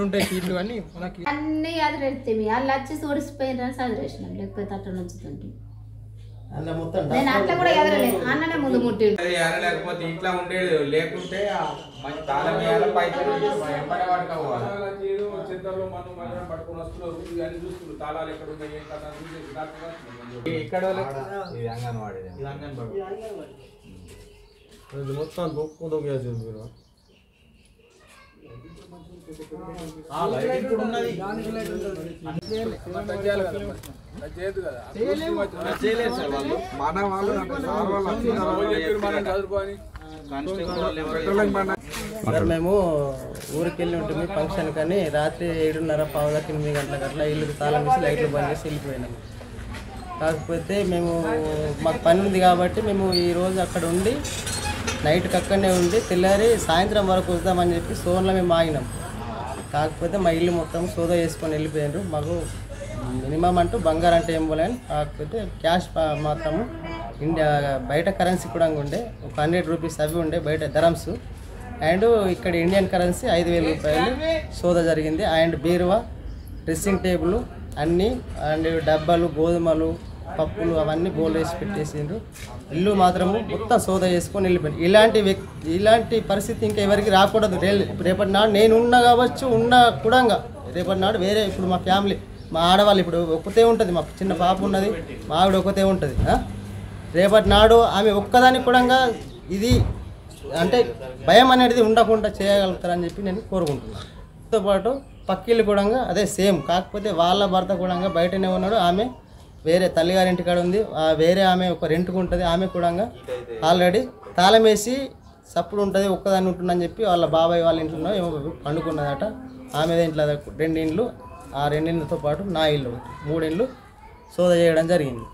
ఉంటాయి సీట్లు కానీ అన్నీ అది పెడితే వాళ్ళు వచ్చి చూడిసిపోయిన చదివేసినాం లేకపోతే అట్లా నుంచుతుంటే నేను అట్లా కూడా ఎదరలేదు అన్ననే ముందు ముట్టి లేకపోతే ఇంట్లో ఉండేది లేకుంటే ఇక్కడ మొత్తం దొక్కేసి మీరు మేము ఊరికి వెళ్ళి ఉంటుంది ఫంక్షన్ కానీ రాత్రి 7:30 8 గంటలకు అట్లా ఇల్లు తాళం వేసి లైట్లు బంద్ చేసి వెళ్ళిపోయినాం. కాకపోతే మేము మాకు పని ఉంది కాబట్టి మేము ఈరోజు అక్కడ ఉండి నైట్కి అక్కడనే ఉండి తెల్లారి సాయంత్రం వరకు వద్దామని చెప్పి సోన్లో మేము ఆగినాం. కాకపోతే మా ఇల్లు మొత్తం సోదా చేసుకొని వెళ్ళిపోయినారు. మాకు మినిమం అంటూ బంగారం అంటే ఏం పోలేని, కాకపోతే క్యాష్ మాత్రము ఇండియా బయట కరెన్సీ కూడా ఉండే ఒక 100 రూపీస్ అవి ఉండే బయట ధరమ్స్. అండ్ ఇక్కడ ఇండియన్ కరెన్సీ 5,000 రూపాయలు సోదా జరిగింది. అండ్ బీరువా, డ్రెస్సింగ్ టేబుల్ అన్నీ అండ్ డబ్బాలు, గోధుమలు, పప్పులు అవన్నీ బోల్ వేసి పెట్టేసిండ్రు. ఇల్లు మాత్రము మొత్తం సోదా చేసుకొని వెళ్ళిపోయింది. ఇలాంటి పరిస్థితి ఇంకా ఎవరికి రాకూడదు. రేపటి నాడు నేను ఉన్నా కావచ్చు, ఉన్నా కూడా రేపటి నాడు వేరే ఇప్పుడు మా ఫ్యామిలీ మా ఆడవాళ్ళు ఇప్పుడు ఒక్కతే ఉంటుంది, మా చిన్న పాప ఉన్నది, మా ఆవిడ ఒక్కతే ఉంటుంది. రేపటి నాడు ఆమె ఒక్కదానికి కూడా ఇది అంటే భయం అనేది ఉండకుండా చేయగలుగుతారని చెప్పి నేను కోరుకుంటున్నాను. దాంతో పాటు పక్కిళ్ళు కూడా అదే సేమ్, కాకపోతే వాళ్ళ భర్త కూడా బయటనే ఉన్నాడు. ఆమె వేరే తల్లిగారింటి కాడ ఉంది, వేరే ఆమె ఒక రెంట్కు ఉంటుంది. ఆమె కూడా ఆల్రెడీ తాళం వేసి సప్పుడు ఉంటుంది, ఒక్కదాన్ని ఉంటుందని చెప్పి వాళ్ళ బాబాయ్ వాళ్ళ ఇంట్లో ఏమో పండుకున్నదట. ఆమె ఇంట్లో 2 ఇండ్లు, ఆ 2 ఇండ్లతో పాటు నా ఇల్లు 3 ఇండ్లు సోదా చేయడం జరిగింది.